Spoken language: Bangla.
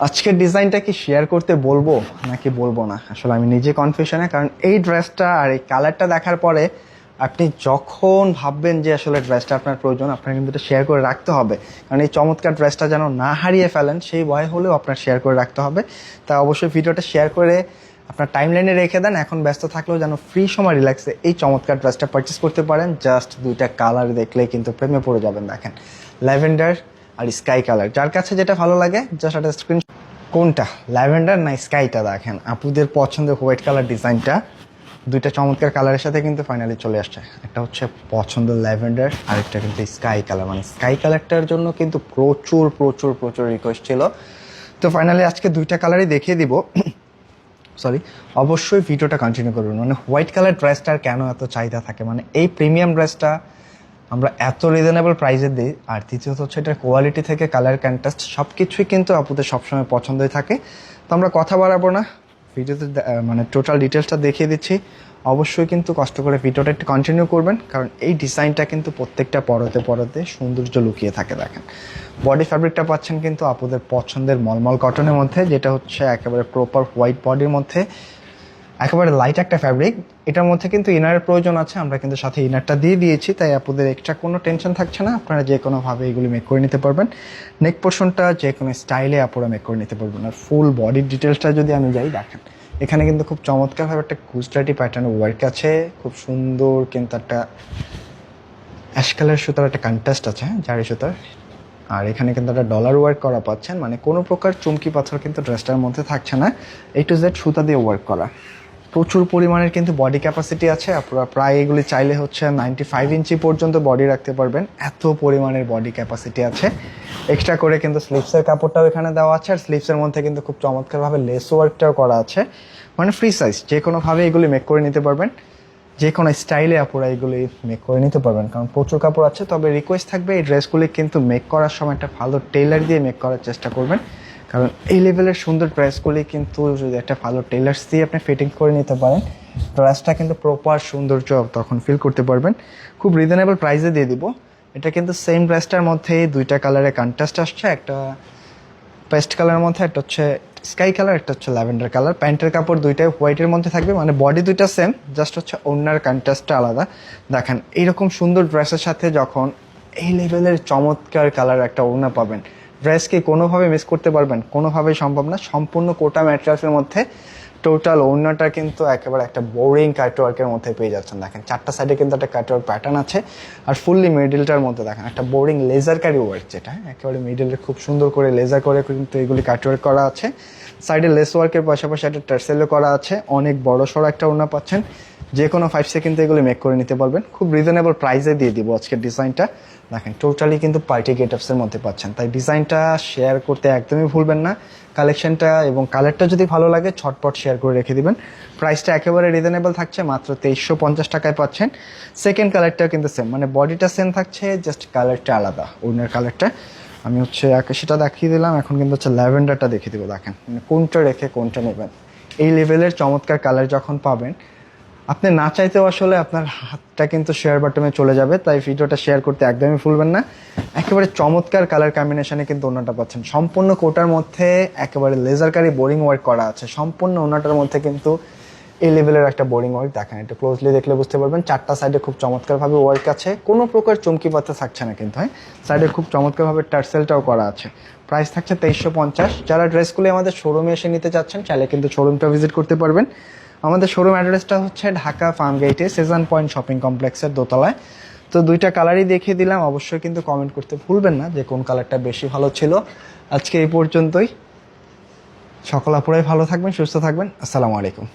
আজকের ডিজাইনটা কি শেয়ার করতে বলবো নাকি বলবো না, আসলে আমি নিজে কনফিউশনে। কারণ এই ড্রেসটা আর এই কালারটা দেখার পরে আপনি যখন ভাববেন যে আসলে ড্রেসটা আপনার প্রয়োজন, আপনার কিন্তু এটা শেয়ার করে রাখতে হবে। কারণ এই চমৎকার ড্রেসটা যেন না হারিয়ে ফেলেন সেই ভয় হলেও আপনার শেয়ার করে রাখতে হবে। তা অবশ্যই ভিডিওটা শেয়ার করে আপনার টাইমলাইনে রেখে দেন। এখন ব্যস্ত থাকলেও যেন ফ্রি সময় রিল্যাক্সে এই চমৎকার ড্রেসটা পারচেস করতে পারেন। জাস্ট দুইটা কালার দেখলেই কিন্তু প্রেমে পড়ে যাবেন। দেখেন, ল্যাভেন্ডার আর স্কাই কালার, যার কাছে যেটা ভালো লাগে জাস্ট একটা স্ক্রিন। কোনটা ল্যাভেন্ডার না স্কাইটা? দেখেন আপুদের পছন্দের হোয়াইট কালার ডিজাইনটা দুইটা চমৎকার কালারের সাথে কিন্তু ফাইনালি চলে আসছে। একটা হচ্ছে পছন্দের ল্যাভেন্ডার আর একটা কিন্তু স্কাই কালার। মানে স্কাই কালারটার জন্য কিন্তু প্রচুর প্রচুর প্রচুর রিকোয়েস্ট ছিল। তো ফাইনালি আজকে দুইটা কালারই দেখিয়ে দিব। সরি, অবশ্যই ভিডিওটা কন্টিনিউ করবেন। মানে হোয়াইট কালার ড্রেসটার কেন এত চাহিদা থাকে, মানে এই প্রিমিয়াম ড্রেসটা আমরা এত রিজনেবল প্রাইসে দিই। আর দ্বিতীয়ত হচ্ছে এটার কোয়ালিটি থেকে কালার কন্ট্রাস্ট সব কিছুই কিন্তু আপুদের সবসময় পছন্দই থাকে। তো আমরা কথা বাড়াবো না, ভিডিওতে মানে টোটাল ডিটেলসটা দেখিয়ে দিচ্ছি। অবশ্যই কিন্তু কষ্ট করে ভিডিওটা একটু কন্টিনিউ করবেন, কারণ এই ডিজাইনটা কিন্তু প্রত্যেকটা পরতে পরতে সৌন্দর্য লুকিয়ে থাকে। দেখেন, বডি ফ্যাব্রিকটা পাচ্ছেন কিন্তু আপুদের পছন্দের মলমল কটনের মধ্যে, যেটা হচ্ছে একেবারে প্রপার হোয়াইট বডির মধ্যে, একেবারে লাইট একটা ফ্যাব্রিক। এটার মধ্যে কিন্তু ইনারের প্রয়োজন আছে, আমরা কিন্তু সাথে ইনারটা দিয়ে দিয়েছি, তাই আপনাদের এক্সট্রা কোনো টেনশন থাকছে না। আপনারা যে কোনোভাবে এগুলি মেক করে নিতে পারবেন। নেক পোর্শনটা যে কোনো স্টাইলে আপনারা মেক করে নিতে পারবেন। আর ফুল বডির ডিটেলসটা যদি আমি যাই, দেখেন এখানে কিন্তু খুব চমৎকারভাবে একটা গুজরাটি প্যাটার্ন ওয়ার্ক আছে, খুব সুন্দর কিন্তু একটা অ্যাশ কালার সুতার একটা কন্ট্রাস্ট আছে, জারি সুতার। আর এখানে কিন্তু একটা ডলার ওয়ার্ক করা পাচ্ছেন, মানে কোনো প্রকার চুমকি পাথর কিন্তু ড্রেসটার মধ্যে থাকছে না। A to Z সুতা দিয়ে ওয়ার্ক করা। প্রচুর পরিমাণের কিন্তু বডি ক্যাপাসিটি আছে। আপনারা প্রায় এগুলি চাইলে হচ্ছে 95 ইঞ্চি পর্যন্ত বডি রাখতে পারবেন, এত পরিমাণের বডি ক্যাপাসিটি আছে। এক্সট্রা করে কিন্তু স্লিভসের কাপড়টাও এখানে দেওয়া আছে, আর স্লিভসের মধ্যে কিন্তু খুব চমৎকারভাবে লেস ওয়ার্কটাও করা আছে। মানে ফ্রি সাইজ, যে কোনোভাবে এগুলি মেক করে নিতে পারবেন, যে কোনো স্টাইলে আপনারা এগুলি মেক করে নিতে পারবেন, কারণ প্রচুর কাপড় আছে। তবে রিকোয়েস্ট থাকবে এই ড্রেসগুলি কিন্তু মেক করার সময় একটা ভালো টেইলার দিয়ে মেক করার চেষ্টা করবেন, কারণ এই লেভেলের সুন্দর ড্রেসগুলি কিন্তু যদি একটা ভালো টেইলার্স দিয়ে আপনি ফিটিং করে নিতে পারেন, ড্রেসটা কিন্তু প্রপার সৌন্দর্য তখন ফিল করতে পারবেন। খুব রিজনেবল প্রাইসে দিয়ে দিব। এটা কিন্তু সেম ড্রেসটার মধ্যে দুইটা কালারের কন্ট্রাস্ট আসছে, একটা পেস্ট কালারের মধ্যে, একটা হচ্ছে স্কাই কালার, একটা হচ্ছে ল্যাভেন্ডার কালার। প্যান্টের কাপড় দুইটাই হোয়াইটের মধ্যে থাকবে, মানে বডি দুইটা সেম, জাস্ট হচ্ছে ওড়নার কন্ট্রাস্টটা আলাদা। দেখেন, এইরকম সুন্দর ড্রেসের সাথে যখন এই লেভেলের চমৎকার কালার একটা ওড়না পাবেন, ড্রেসকে কোনোভাবে মিস করতে পারবেন? কোনোভাবেই সম্ভব না। সম্পূর্ণ কোটা ম্যাটেরিয়ালসের মধ্যে টোটাল ওড়নাটা কিন্তু একেবারে একটা বোরিং কাটওয়ার্কের মধ্যে পেয়ে যাচ্ছেন। দেখেন, চারটা সাইডে কিন্তু একটা কাটওয়ার্ক প্যাটার্ন আছে, আর ফুললি মিডলটার মধ্যে দেখেন একটা বোরিং লেজার কারি ওয়ার্ক, যেটা একেবারে মিডলে খুব সুন্দর করে লেজার করে কিন্তু এগুলি কাটওয়ার্ক করা আছে। সাইডে লেস ওয়ার্কের পাশাপাশি একটা টার্সেলও করা আছে। অনেক বড় সড়ো একটা ওড়না পাচ্ছেন, যে কোনো 5 সেকেন্ডে এগুলি মেক করে নিতে পারবেন। খুব রিজনেবল প্রাইসে দিয়ে দিব আজকের ডিজাইনটা। দেখেন, টোটালি কিন্তু পার্টি গেটআপসের মধ্যে পাচ্ছেন, তাই ডিজাইনটা শেয়ার করতে একদমই ভুলবেন না। কালেকশনটা এবং কালারটা যদি ভালো লাগে ছটপট শেয়ার করে রেখে দিবেন। প্রাইসটা একেবারে রিজনেবল থাকছে, মাত্র 2350 টাকায় পাচ্ছেন। সেকেন্ড কালারটাও কিন্তু সেম, মানে বডিটা সেম থাকছে, জাস্ট কালারটা আলাদা। ওড়নার কালারটা আমি হচ্ছে সেটা দেখিয়ে দিলাম, এখন কিন্তু হচ্ছে ল্যাভেন্ডারটা দেখিয়ে দেবো। দেখেন, মানে কোনটা রেখে কোনটা নেবেন। এই লেভেলের চমৎকার কালার যখন পাবেন, আপনি না চাইতেও আসলে আপনার হাতটা কিন্তু শেয়ার বাটনে চলে যাবে। তাই ভিডিওটা শেয়ার করতে একদমই ভুলবেন না। একেবারে চমৎকার কালার কম্বিনেশনে কিন্তু ওড়নাটা পাচ্ছেন, সম্পূর্ণ কোটার মধ্যে একেবারে লেজারকারি বোরিং ওয়ার্ক করা আছে। সম্পূর্ণ ওড়নাটার মধ্যে কিন্তু এই লেভেলের একটা বোরিং ওয়ার্ক। দেখেন, এটা ক্লোজলি দেখলে বুঝতে পারবেন। চারটা সাইডে খুব চমৎকারভাবে ওয়ার্ক আছে, কোনো প্রকার চমকি পাতা থাকছে না কিন্তু। হ্যাঁ, সাইডে খুব চমৎকারভাবে টার্সেলটাও করা আছে। প্রাইস থাকছে 2350। যারা ড্রেসগুলি আমাদের শোরুমে এসে নিতে চাচ্ছেন, চাইলে কিন্তু শোরুমটা ভিজিট করতে পারবেন। আমাদের শোরুম অ্যাড্রেসটা হচ্ছে ঢাকা ফার্ম গেটে সেজান পয়েন্ট শপিং কমপ্লেক্সের দোতলায়। তো দুইটা কালারই দেখিয়ে দিলাম। অবশ্যই কিন্তু কমেন্ট করতে ভুলবেন না যে কোন কালারটা বেশি ভালো ছিল। আজকে এই পর্যন্তই। সকল আপুরাই ভালো থাকবেন, সুস্থ থাকবেন। আসসালামু আলাইকুম।